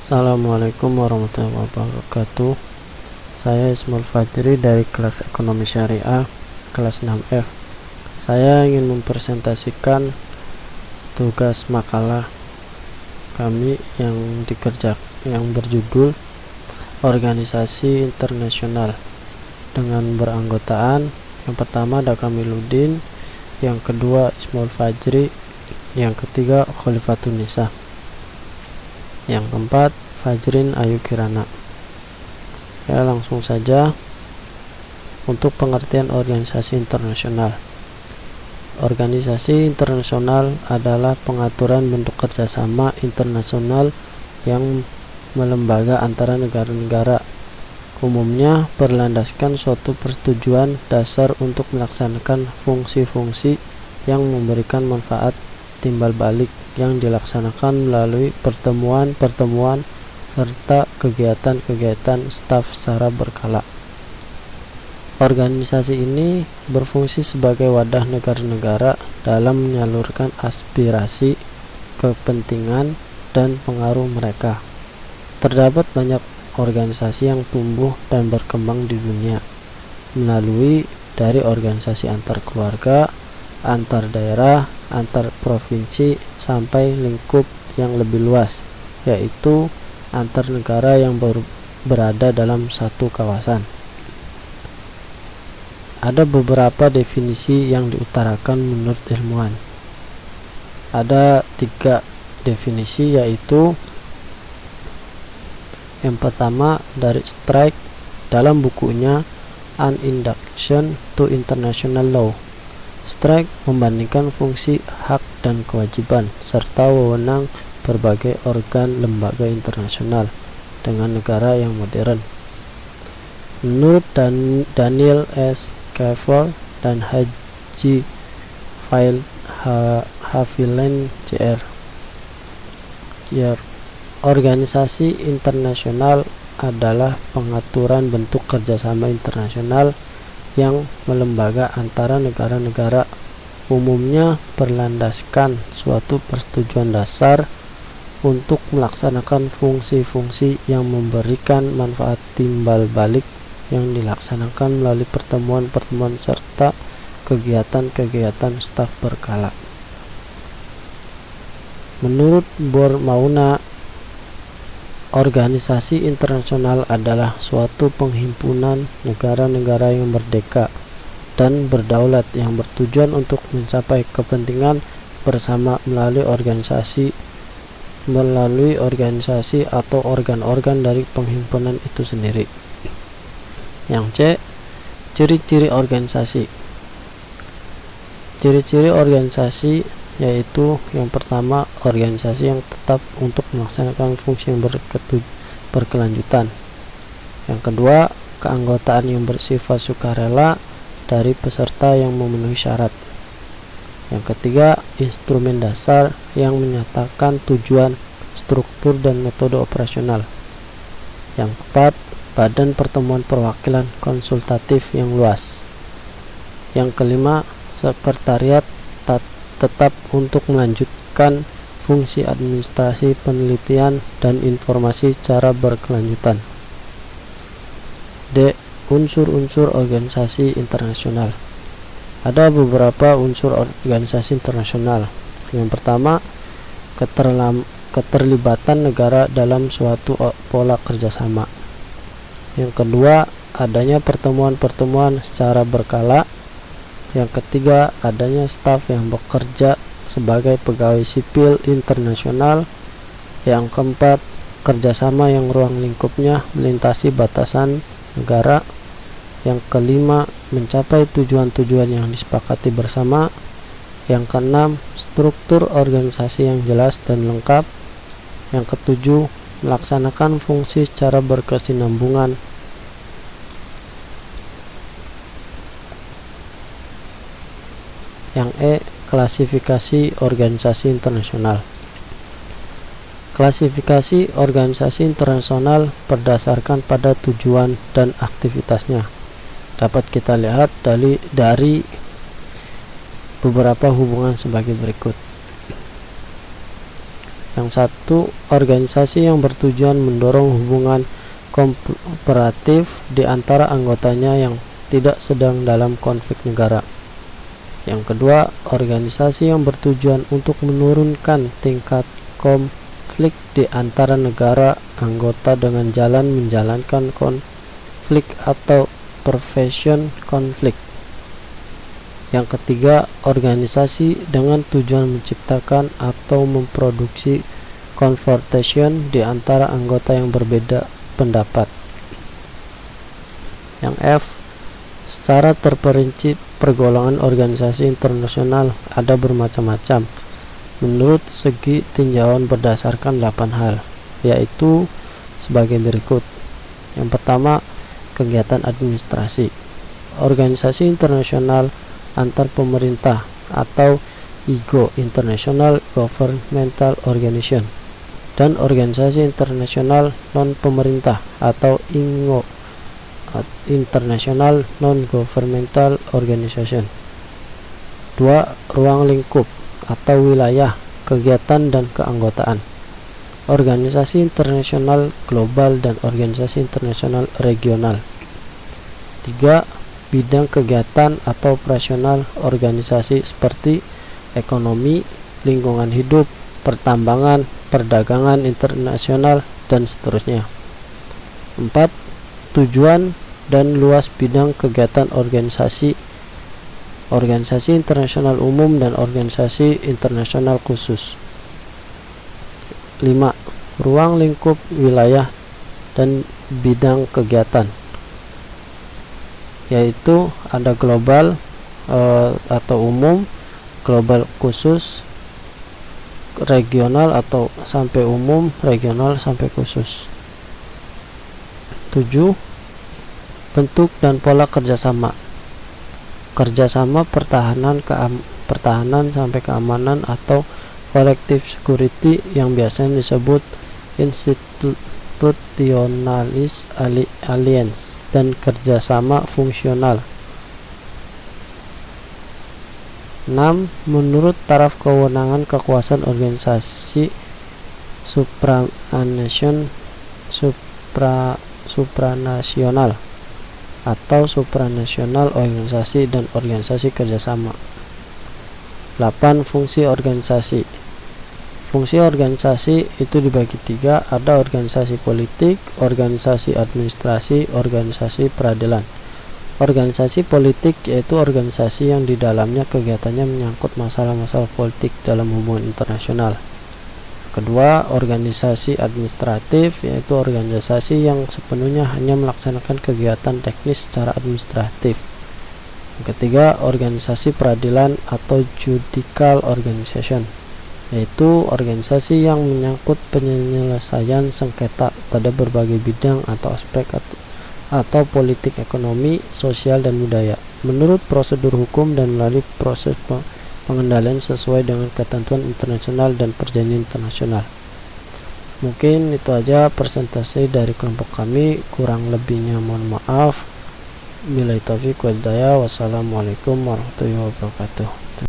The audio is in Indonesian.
Assalamualaikum warahmatullahi wabarakatuh. Saya Ismail Fajri dari kelas Ekonomi Syariah kelas 6F. Saya ingin mempresentasikan tugas makalah kami yang berjudul Organisasi Internasional, dengan beranggotaan yang pertama ada Kamiluddin, yang kedua Ismail Fajri, yang ketiga Khalifatun Nisa, yang keempat Fajrin Ayu Kirana. Ya, langsung saja untuk pengertian organisasi internasional. Organisasi internasional adalah pengaturan bentuk kerjasama internasional yang melembaga antara negara-negara, umumnya berlandaskan suatu persetujuan dasar untuk melaksanakan fungsi-fungsi yang memberikan manfaat timbal balik yang dilaksanakan melalui pertemuan-pertemuan serta kegiatan-kegiatan staf secara berkala. Organisasi ini berfungsi sebagai wadah negara-negara dalam menyalurkan aspirasi, kepentingan, dan pengaruh mereka. Terdapat banyak organisasi yang tumbuh dan berkembang di dunia melalui dari organisasi antar keluarga, antar daerah, antar provinsi, sampai lingkup yang lebih luas, yaitu antar negara yang berada dalam satu kawasan. Ada beberapa definisi yang diutarakan menurut ilmuwan. Ada 3 definisi, yaitu yang pertama dari Strike dalam bukunya An Introduction to International Law. Strike membandingkan fungsi, hak, dan kewajiban serta wewenang berbagai organ lembaga internasional dengan negara yang modern. Menurut Daniel S. Kaffer dan Haji Hafilen Jr., organisasi internasional adalah pengaturan bentuk kerjasama internasional yang melembaga antara negara-negara, umumnya berlandaskan suatu persetujuan dasar untuk melaksanakan fungsi-fungsi yang memberikan manfaat timbal balik yang dilaksanakan melalui pertemuan-pertemuan serta kegiatan-kegiatan staf berkala. Menurut Bormauna, organisasi internasional adalah suatu penghimpunan negara-negara yang merdeka dan berdaulat yang bertujuan untuk mencapai kepentingan bersama melalui organisasi atau organ-organ dari penghimpunan itu sendiri. Yang C, ciri-ciri organisasi. Ciri-ciri organisasi yaitu yang pertama, organisasi yang tetap untuk melaksanakan fungsi yang berkelanjutan. Yang kedua, keanggotaan yang bersifat sukarela dari peserta yang memenuhi syarat. Yang ketiga, instrumen dasar yang menyatakan tujuan, struktur, dan metode operasional. Yang keempat, badan pertemuan perwakilan konsultatif yang luas. Yang kelima, sekretariat tetap untuk melanjutkan fungsi administrasi, penelitian, dan informasi secara berkelanjutan. D. Unsur-unsur organisasi internasional. Ada beberapa unsur organisasi internasional. Yang pertama, keterlibatan negara dalam suatu pola kerjasama. Yang kedua, adanya pertemuan-pertemuan secara berkala. Yang ketiga, adanya staf yang bekerja sebagai pegawai sipil internasional. Yang keempat, kerjasama yang ruang lingkupnya melintasi batasan negara. Yang kelima, mencapai tujuan-tujuan yang disepakati bersama. Yang keenam, struktur organisasi yang jelas dan lengkap. Yang ketujuh, melaksanakan fungsi secara berkesinambungan. Yang E, klasifikasi organisasi internasional. Klasifikasi organisasi internasional berdasarkan pada tujuan dan aktivitasnya. Dapat kita lihat dari beberapa hubungan sebagai berikut. Yang satu, organisasi yang bertujuan mendorong hubungan kooperatif di antara anggotanya yang tidak sedang dalam konflik negara. Yang kedua, organisasi yang bertujuan untuk menurunkan tingkat konflik di antara negara anggota dengan jalan menjalankan konflik atau prevention konflik. Yang ketiga, organisasi dengan tujuan menciptakan atau memproduksi confrontation di antara anggota yang berbeda pendapat. Yang F, secara terperinci pergolongan organisasi internasional ada bermacam-macam menurut segi tinjauan berdasarkan 8 hal, yaitu sebagai berikut. Yang pertama, kegiatan administrasi. Organisasi internasional antar pemerintah atau IGO, International Governmental Organization, dan organisasi internasional non-pemerintah atau INGO, International Non-Governmental Organization. 2. Ruang lingkup atau wilayah, kegiatan dan keanggotaan. Organisasi internasional global dan organisasi internasional regional. 3. Bidang kegiatan atau operasional organisasi seperti ekonomi, lingkungan hidup, pertambangan, perdagangan internasional, dan seterusnya. 4. Tujuan dan luas bidang kegiatan organisasi internasional umum dan organisasi internasional khusus. 5. Ruang lingkup wilayah dan bidang kegiatan, yaitu ada global atau umum, global khusus, regional atau sampai umum, regional sampai khusus. 7. Bentuk dan pola kerjasama. Kerjasama pertahanan sampai keamanan atau collective security yang biasanya disebut institutionalis alliance, dan kerjasama fungsional. 6. Menurut taraf kewenangan kekuasaan organisasi supranasional atau supranasional organisasi dan organisasi kerjasama. 8. Fungsi organisasi. Fungsi organisasi itu dibagi 3, ada organisasi politik, organisasi administrasi, organisasi peradilan. Organisasi politik yaitu organisasi yang di dalamnya kegiatannya menyangkut masalah-masalah politik dalam hubungan internasional. Kedua, organisasi administratif yaitu organisasi yang sepenuhnya hanya melaksanakan kegiatan teknis secara administratif. Yang ketiga, organisasi peradilan atau judicial organization, yaitu organisasi yang menyangkut penyelesaian sengketa pada berbagai bidang atau aspek atau politik, ekonomi, sosial, dan budaya menurut prosedur hukum dan melalui proses pengendalian sesuai dengan ketentuan internasional dan perjanjian internasional. Mungkin itu aja presentasi dari kelompok kami, kurang lebihnya mohon maaf. Billahi taufiq wal hidayah. Wassalamualaikum warahmatullahi wabarakatuh.